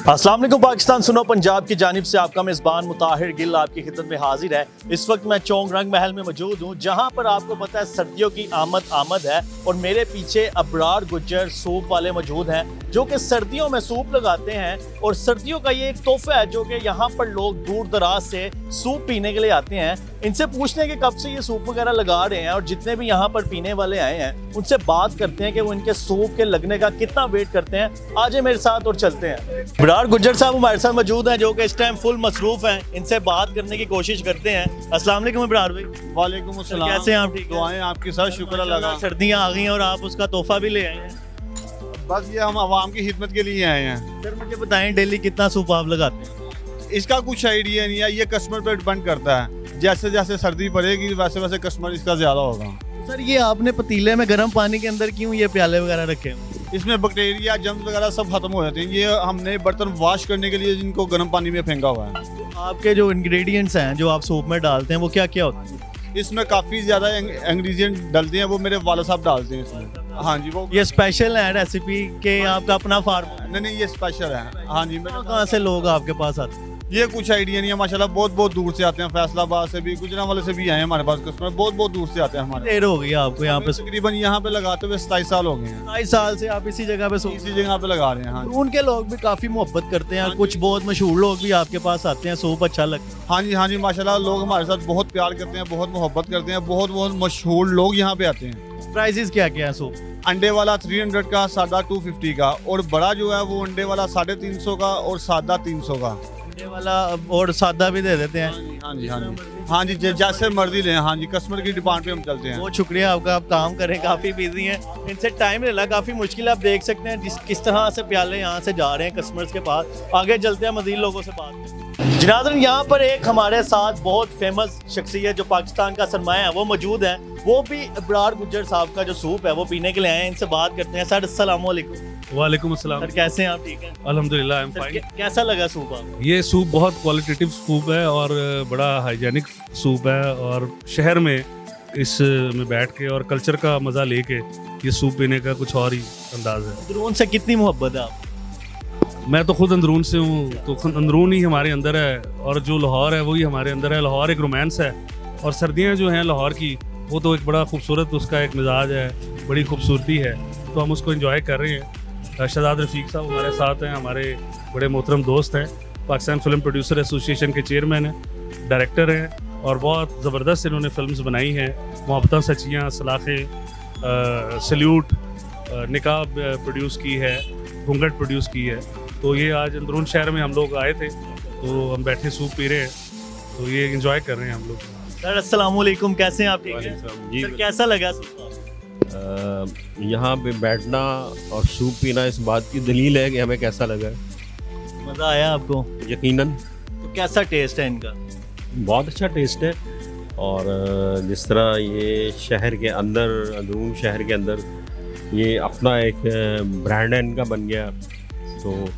अस्सलाम वालेकुम पाकिस्तान सुनो पंजाब की जानिब से आपका मेज़बान मुताहिर गिल आपकी खिदमत में हाजिर है। इस वक्त मैं चौंक रंग महल में मौजूद हूँ, जहाँ पर आपको पता है सर्दियों की आमद है और मेरे पीछे अबरार गुज्जर सूप वाले मौजूद हैं जो कि सर्दियों में सूप लगाते हैं और सर्दियों का ये एक तोहफा है जो कि यहाँ पर लोग दूर दराज से सूप पीने के लिए आते हैं। इनसे पूछते हैं कि कब से ये सूप वगैरह लगा रहे हैं और जितने भी यहाँ पर पीने वाले आए हैं उनसे बात करते हैं कि वो इनके सूप के लगने का कितना वेट करते हैं। आज मेरे साथ और चलते हैं। अबरार गुज्जर साहब हमारे साथ मौजूद हैं जो कि इस टाइम फुल मसरूफ हैं। इनसे बात करने की कोशिश करते हैं। अस्सलाम वालेकुम अबरार भाई। वालेकुम अस्सलाम। कैसे हैं आप? ठीक है, दुआएं आपके साथ, शुक्र अल्लाह। सर्दियाँ आ गई हैं और आप उसका तोहफा भी ले आए हैं। बस ये हम आवाम की खिदमत के लिए आए हैं। सर मुझे बताएं डेली कितना सूप आप लगाते हैं? इसका कुछ आइडिया नहीं है, ये कस्टमर पर डिपेंड करता है। जैसे जैसे सर्दी पड़ेगी वैसे वैसे कस्टमर इसका ज़्यादा होगा। सर ये आपने पतीले में गर्म पानी के अंदर क्यों ये प्याले वगैरह रखे हैं? इसमें बैक्टीरिया जम्स वगैरह सब खत्म हो जाते हैं। ये हमने बर्तन वॉश करने के लिए जिनको गर्म पानी में फेंका हुआ है। आपके जो इंग्रेडिएंट्स हैं जो आप सूप में डालते हैं वो क्या क्या होते हैं? इसमें काफ़ी ज़्यादा इंग्रेडिएंट डलते हैं, वो मेरे वाला साहब डालते हैं इसमें। हाँ जी, वो ये स्पेशल है रेसिपी के आपका अपना फार्म? नहीं, ये स्पेशल है। हाँ जी, कहाँ से लोग आपके पास आते हैं? ये कुछ आइडिया नहीं है माशाल्लाह। बहुत बहुत दूर से आते हैं, फैसलाबाद से भी, गुजरांवाले से भी आए हैं हमारे पास कस्टमर। बहुत बहुत दूर से आते हैं हमारे। देर हो गई आपको यहाँ पे? तकरीबन यहाँ पे लगाते हुए 27 साल हो गए हैं। 27 साल से आप इसी जगह पे इसी जगह पे लगा रहे हैं। हाँ जी। उनके लोग भी काफी मोहब्बत करते हैं, कुछ बहुत मशहूर लोग भी आपके पास आते हैं, सूप अच्छा लगता है। हाँ जी, हाँ जी, माशाल्लाह लोग हमारे साथ बहुत प्यार करते हैं, बहुत मोहब्बत करते हैं। बहुत बहुत मशहूर लोग यहाँ पे आते हैं। प्राइसेस क्या क्या है सूप? अंडे वाला 300 का, सादा 250 का, और बड़ा जो है वो अंडे वाला 350 का और सादा 300 का। अंडे वाला और सादा भी दे देते हैं? हाँ जी, हाँ जी, हाँ जी, जैसे मर्जी लें। हाँ जी, कस्टमर की डिमांड पे हम चलते हैं। बहुत शुक्रिया आपका, आप काम करें, काफ़ी बिजी हैं, इनसे टाइम ले ला, काफ़ी मुश्किल। आप देख सकते हैं किस तरह से प्याले यहाँ से जा रहे हैं कस्टमर्स के पास। आगे चलते हैं, मज़ीद लोगों से बात करते हैं। जनाज़रीन यहाँ पर एक हमारे साथ बहुत फेमस शख्सियत जो पाकिस्तान का सरमाया है वो मौजूद है। वो भी अबरार गुज्जर साहब का जो सूप है वो पीने के लिए आए हैं। इनसे बात करते हैं। सर अस्सलाम वालेकुम। वालेकुम अस्सलाम। सर कैसे हैं आप? ठीक हैं अल्हम्दुलिल्लाह, आई एम फाइन। कैसा लगा सूप आपको? ये सूप बहुत क्वालिटेटिव सूप है और बड़ा हाइजेनिक सूप है और शहर में इस में बैठ के और कल्चर का मज़ा लेके ये सूप पीने का कुछ और ही अंदाज है। अंदरून से कितनी मोहब्बत है आप? मैं तो खुद अंदरून से हूँ, तो अंदरून ही हमारे अंदर है और जो लाहौर है वही हमारे अंदर है। लाहौर एक रोमांस है और सर्दियाँ जो हैं लाहौर की वो तो एक बड़ा खूबसूरत उसका एक मिजाज है, बड़ी खूबसूरती है, तो हम उसको एंजॉय कर रहे हैं। शहजाद रफ़ीक साहब हमारे साथ हैं, हमारे बड़े मोहतरम दोस्त हैं, पाकिस्तान फिल्म प्रोड्यूसर एसोसिएशन के चेयरमैन हैं, डायरेक्टर हैं और बहुत ज़बरदस्त इन्होंने फिल्म्स बनाई हैं। मोहब्बतां सच्चियाँ, सलाखें, सल्यूट, निकाब प्रोड्यूस की है, घूंघट प्रोड्यूस की है। तो ये आज अंदरून शहर में हम लोग आए थे, तो हम बैठे सूप पी रहे हैं, तो ये एंजॉय कर रहे हैं हम लोग। सर अस्सलाम वालेकुम, कैसे हैं आप? ठीक है जी। सर कैसा लगा सूप? यहाँ पे बैठना और सूप पीना इस बात की दलील है कि हमें कैसा लगा। मज़ा आया आपको? यकीनन। तो कैसा टेस्ट है इनका? बहुत अच्छा टेस्ट है और जिस तरह ये शहर के अंदर, अंदरून शहर के अंदर ये अपना एक ब्रांड है इनका बन गया, तो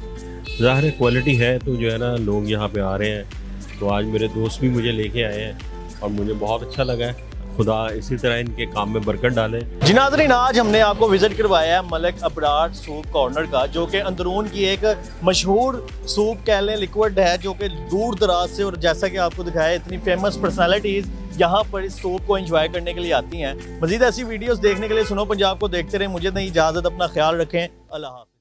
ज़ाहिर है क्वालिटी है, तो जो है ना लोग यहाँ पे आ रहे हैं। तो आज मेरे दोस्त भी मुझे लेके आए हैं और मुझे बहुत अच्छा लगा है। खुदा इसी तरह इनके काम में बरकत डाले। जी नाज़रीन, आज हमने आपको विजिट करवाया है मलिक अबरार सूप कॉर्नर का, जो कि अंदरून की एक मशहूर सूप कह लें, लिक्विड है, जो कि दूर दराज से, और जैसा कि आपको दिखाया इतनी फेमस पर्सनालिटीज़ यहाँ पर इस सूप को एंजॉय करने के लिए आती हैं। मज़ीद ऐसी वीडियोस देखने के लिए सुनो पंजाब को देखते रहें। मुझे नहीं इजाज़त, अपना ख्याल रखें। अल्लाह हाफ़िज़।